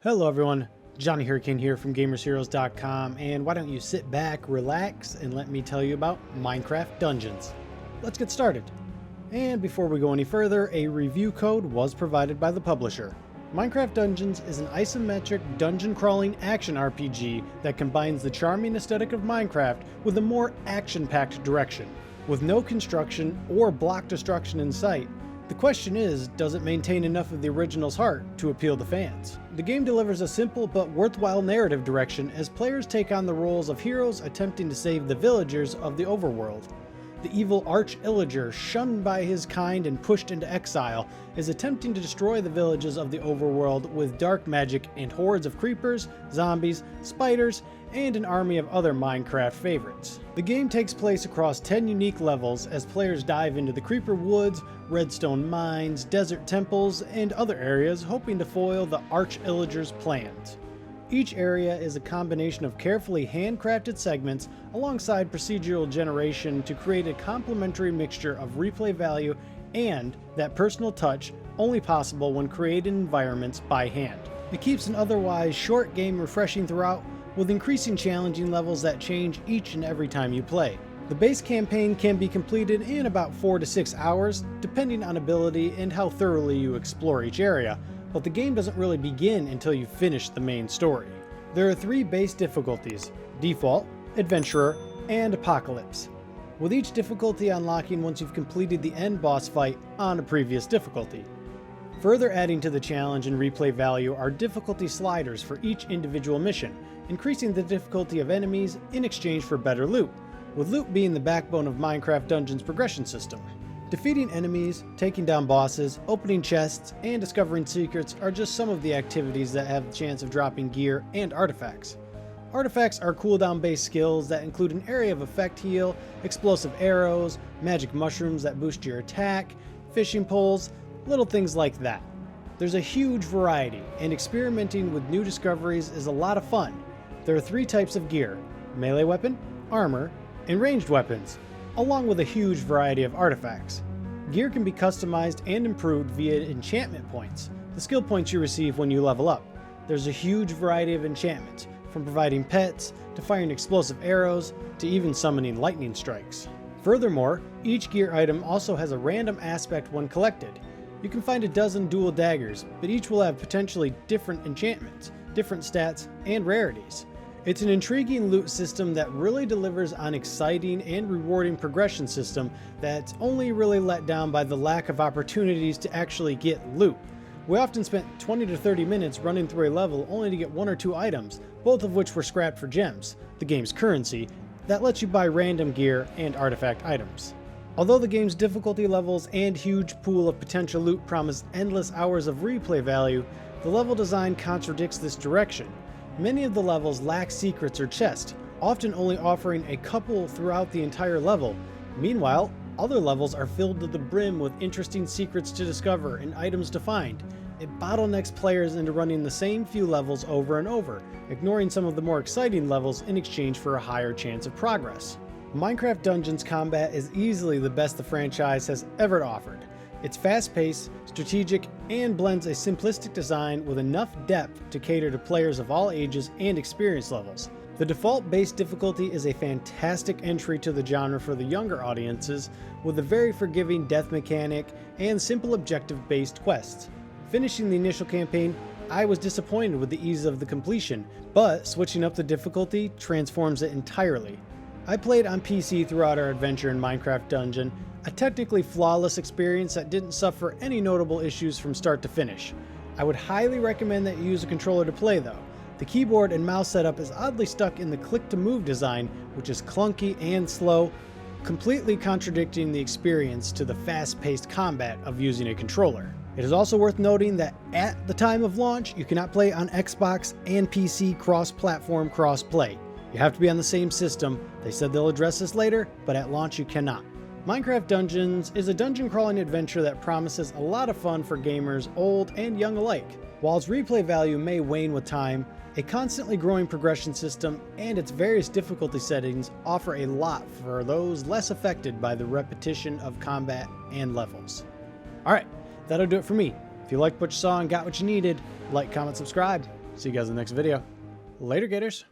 Hello everyone, Johnny Hurricane here from GamersHeroes.com, and why don't you sit back, relax, and let me tell you about Minecraft Dungeons. Let's get started. And before we go any further, a review code was provided by the publisher. Minecraft Dungeons is an isometric dungeon crawling action RPG that combines the charming aesthetic of Minecraft with a more action-packed direction. With no construction or block destruction in sight, the question is, does it maintain enough of the original's heart to appeal to fans? The game delivers a simple but worthwhile narrative direction as players take on the roles of heroes attempting to save the villagers of the overworld. The evil Arch-Illager, shunned by his kind and pushed into exile, is attempting to destroy the villages of the overworld with dark magic and hordes of creepers, zombies, spiders, and an army of other Minecraft favorites. The game takes place across 10 unique levels as players dive into the creeper woods, redstone mines, desert temples, and other areas hoping to foil the Arch-Illager's plans. Each area is a combination of carefully handcrafted segments alongside procedural generation to create a complementary mixture of replay value and that personal touch only possible when creating environments by hand. It keeps an otherwise short game refreshing throughout, with increasing challenging levels that change each and every time you play. The base campaign can be completed in about 4 to 6 hours, depending on ability and how thoroughly you explore each area, but the game doesn't really begin until you finish the main story. There are 3 base difficulties: Default, Adventurer, and Apocalypse, with each difficulty unlocking once you've completed the end boss fight on a previous difficulty. Further adding to the challenge and replay value are difficulty sliders for each individual mission, increasing the difficulty of enemies in exchange for better loot, with loot being the backbone of Minecraft Dungeons' progression system. Defeating enemies, taking down bosses, opening chests, and discovering secrets are just some of the activities that have the chance of dropping gear and artifacts. Artifacts are cooldown-based skills that include an area of effect heal, explosive arrows, magic mushrooms that boost your attack, fishing poles, little things like that. There's a huge variety, and experimenting with new discoveries is a lot of fun. There are 3 types of gear: melee weapon, armor, and ranged weapons, along with a huge variety of artifacts. Gear can be customized and improved via enchantment points, the skill points you receive when you level up. There's a huge variety of enchantments, from providing pets, to firing explosive arrows, to even summoning lightning strikes. Furthermore, each gear item also has a random aspect when collected. You can find a dozen dual daggers, but each will have potentially different enchantments, different stats, and rarities. It's an intriguing loot system that really delivers on exciting and rewarding progression system that's only really let down by the lack of opportunities to actually get loot. We often spent 20 to 30 minutes running through a level only to get 1 or 2 items, both of which were scrapped for gems, the game's currency, that lets you buy random gear and artifact items. Although the game's difficulty levels and huge pool of potential loot promise endless hours of replay value, the level design contradicts this direction. Many of the levels lack secrets or chests, often only offering a couple throughout the entire level. Meanwhile, other levels are filled to the brim with interesting secrets to discover and items to find. It bottlenecks players into running the same few levels over and over, ignoring some of the more exciting levels in exchange for a higher chance of progress. Minecraft Dungeons combat is easily the best the franchise has ever offered. It's fast-paced, strategic, and blends a simplistic design with enough depth to cater to players of all ages and experience levels. The default base difficulty is a fantastic entry to the genre for the younger audiences, with a very forgiving death mechanic and simple objective-based quests. Finishing the initial campaign, I was disappointed with the ease of the completion, but switching up the difficulty transforms it entirely. I played on PC throughout our adventure in Minecraft Dungeon, a technically flawless experience that didn't suffer any notable issues from start to finish. I would highly recommend that you use a controller to play though. The keyboard and mouse setup is oddly stuck in the click-to-move design, which is clunky and slow, completely contradicting the experience to the fast-paced combat of using a controller. It is also worth noting that at the time of launch, you cannot play on Xbox and PC cross-platform cross-play. You have to be on the same system. They said they'll address this later, but at launch you cannot. Minecraft Dungeons is a dungeon crawling adventure that promises a lot of fun for gamers old and young alike. While its replay value may wane with time, a constantly growing progression system and its various difficulty settings offer a lot for those less affected by the repetition of combat and levels. Alright, that'll do it for me. If you liked what you saw and got what you needed, like, comment, subscribe. See you guys in the next video. Later, Gators.